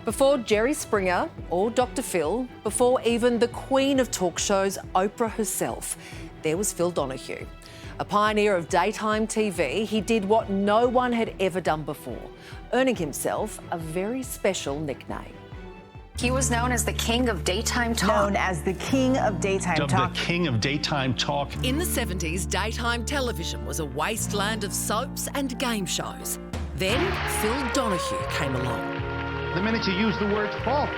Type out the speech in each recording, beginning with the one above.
Before Jerry Springer or Dr. Phil, before even the queen of talk shows, Oprah herself, there was Phil Donahue. A pioneer of daytime TV, he did what no one had ever done before, earning himself a very special nickname. He was known as the king of daytime talk. Known as the king of daytime talk. The king of daytime talk. In the 70s, daytime television was a wasteland of soaps and game shows. Then Phil Donahue came along. The minute you use the word fault,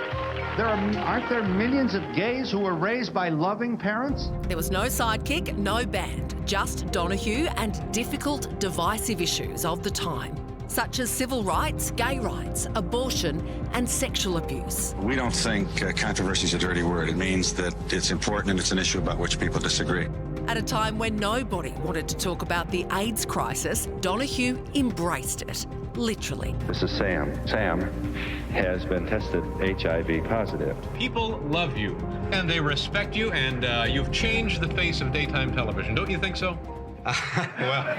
aren't there millions of gays who were raised by loving parents? There was no sidekick, no band, just Donahue and difficult, divisive issues of the time, such as civil rights, gay rights, abortion and sexual abuse. We don't think controversy is a dirty word. It means that it's important and it's an issue about which people disagree. At a time when nobody wanted to talk about the AIDS crisis, Donahue embraced it, literally. This is Sam. Sam has been tested HIV positive. People love you, and they respect you, and you've changed the face of daytime television. Don't you think so? Well.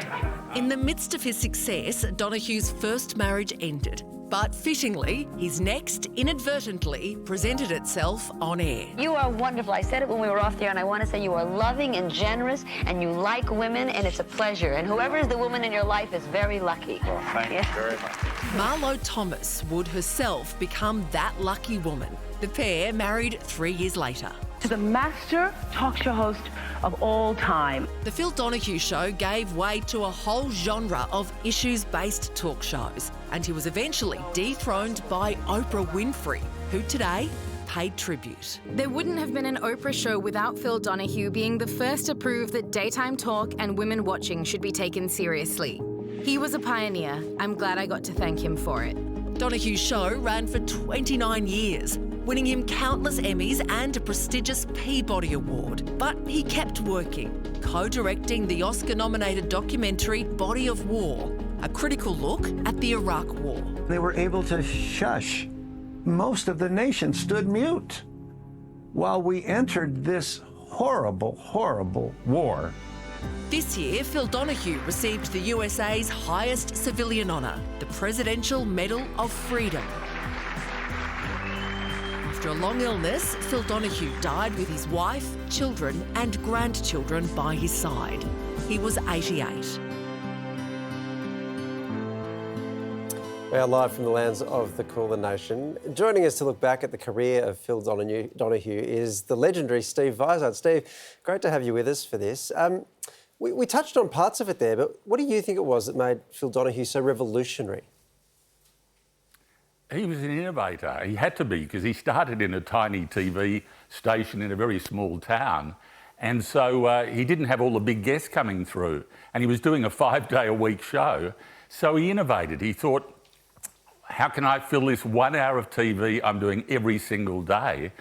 In the midst of his success, Donahue's first marriage ended. But fittingly, his next inadvertently presented itself on air. You are wonderful. I said it when we were off there, and I want to say you are loving and generous, and you like women, and it's a pleasure. And whoever is the woman in your life is very lucky. Well, thank you very much. Marlo Thomas would herself become that lucky woman. The pair married 3 years later. To the master talk show host of all time. The Phil Donahue Show gave way to a whole genre of issues-based talk shows, and he was eventually dethroned by Oprah Winfrey, who today paid tribute. There wouldn't have been an Oprah show without Phil Donahue being the first to prove that daytime talk and women watching should be taken seriously. He was a pioneer. I'm glad I got to thank him for it. Donahue's show ran for 29 years, winning him countless Emmys and a prestigious Peabody Award. But he kept working, co-directing the Oscar-nominated documentary Body of War, a critical look at the Iraq War. They were able to shush. Most of the nation stood mute while we entered this horrible, horrible war. This year, Phil Donahue received the USA's highest civilian honour, the Presidential Medal of Freedom. After a long illness, Phil Donahue died with his wife, children and grandchildren by his side. He was 88. We are live from the lands of the Cooler Nation. Joining us to look back at the career of Phil Donahue is the legendary Steve Vizard. Steve, great to have you with us for this. We touched on parts of it there, but what do you think it was that made Phil Donahue so revolutionary? He was an innovator. He had to be, because he started in a tiny TV station in a very small town. And so he didn't have all the big guests coming through. And he was doing a 5-day-a-week show. So he innovated. He thought, how can I fill this 1 hour of TV I'm doing every single day?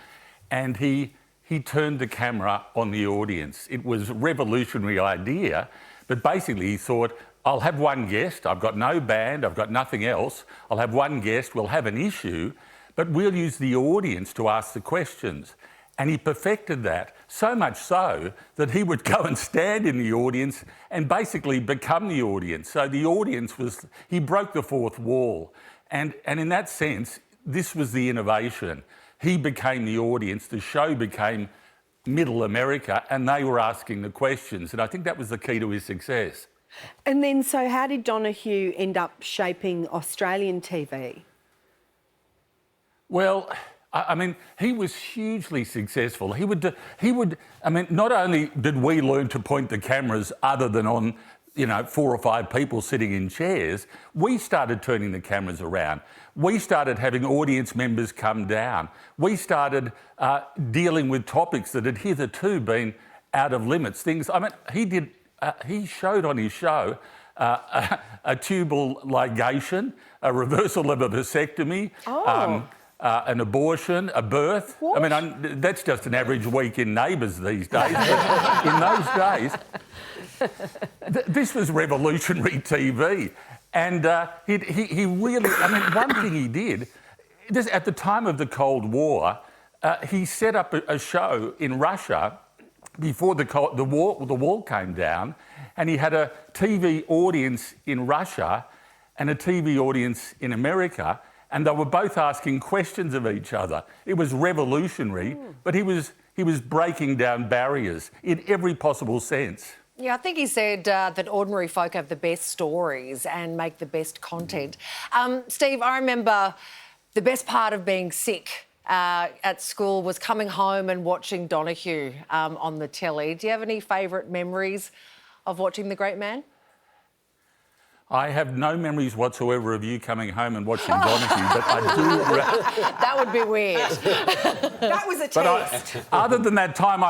And he turned the camera on the audience. It was a revolutionary idea, but basically he thought, I'll have one guest, I've got no band, I've got nothing else, I'll have one guest, we'll have an issue, but we'll use the audience to ask the questions. And he perfected that, so much so that he would go and stand in the audience and basically become the audience. So the audience was, he broke the fourth wall. And in that sense, this was the innovation. He became the audience, the show became Middle America, and they were asking the questions. And I think that was the key to his success. And then, so how did Donahue end up shaping Australian TV? Well, I mean, he was hugely successful. I mean, not only did we learn to point the cameras other than on, 4 or 5 people sitting in chairs, we started turning the cameras around. We started having audience members come down. We started dealing with topics that had hitherto been out of limits. He showed on his show a tubal ligation, a reversal of a vasectomy, an abortion, a birth. What? I mean, that's just an average week in Neighbours these days. But in those days, this was revolutionary TV. And he really, one thing he did, at the time of the Cold War, he set up a show in Russia before the wall came down, and he had a TV audience in Russia and a TV audience in America, and they were both asking questions of each other. It was revolutionary, but he was breaking down barriers in every possible sense. Yeah, I think he said that ordinary folk have the best stories and make the best content. Steve, I remember the best part of being sick at school was coming home and watching Donahue on the telly. Do you have any favourite memories of watching the great man? I have no memories whatsoever of you coming home and watching Donahue, but I do. That would be weird. That was a test. Other than that time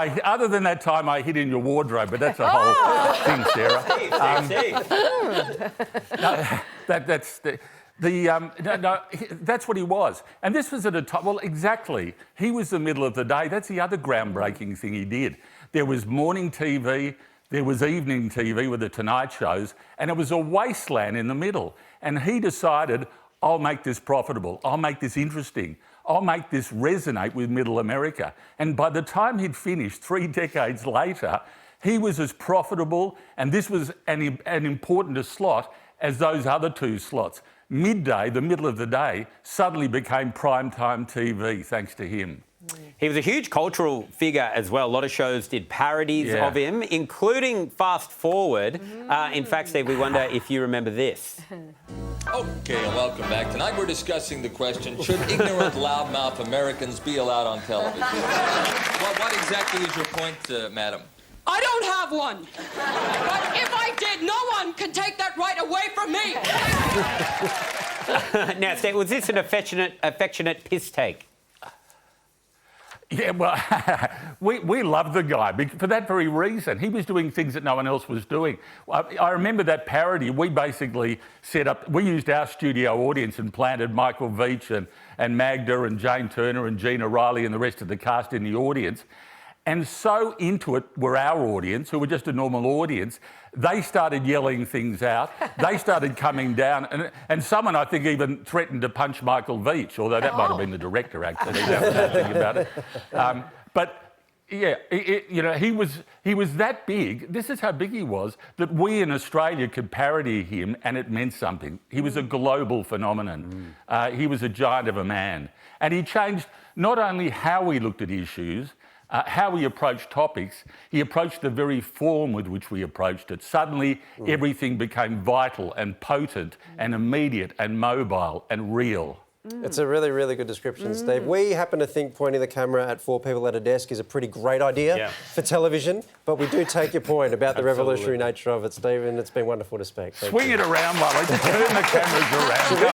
I hid in your wardrobe, but that's a whole thing, Sarah. That's what he was, and this was at a time. Well, exactly. He was the middle of the day. That's the other groundbreaking thing he did. There was morning TV. There was evening TV with the Tonight Shows, and it was a wasteland in the middle. And he decided, I'll make this profitable. I'll make this interesting. I'll make this resonate with middle America. And by the time he'd finished, 3 decades later, he was as profitable, and this was an important a slot as those other 2 slots. Midday, the middle of the day, suddenly became primetime TV thanks to him. He was a huge cultural figure as well. A lot of shows did parodies of him, including Fast Forward. In fact, Steve, we wonder if you remember this. Okay, welcome back. Tonight we're discussing the question, should ignorant, loudmouth Americans be allowed on television? Well, what exactly is your point, madam? I don't have one. But if I did, no one can take that right away from me. Now, Steve, was this an affectionate piss take? Yeah, well, we loved the guy for that very reason. He was doing things that no one else was doing. I remember that parody. We basically we used our studio audience and planted Michael Veitch and Magda and Jane Turner and Gina Riley and the rest of the cast in the audience. And so into it were our audience, who were just a normal audience. They started yelling things out. They started coming down. And someone, I think, even threatened to punch Michael Veitch, although that might have been the director, actually, now that I think about it. But, yeah, he was that big. This is how big he was, that we in Australia could parody him and it meant something. He was a global phenomenon. He was a giant of a man. And he changed not only how we looked at issues, how we approached topics, he approached the very form with which we approached it. Suddenly, everything became vital and potent and immediate and mobile and real. It's a really, really good description, Steve. We happen to think pointing the camera at 4 people at a desk is a pretty great idea for television, but we do take your point about the revolutionary nature of it, Steve, and it's been wonderful to speak. Swing it around, Lolly. Just turn the cameras around.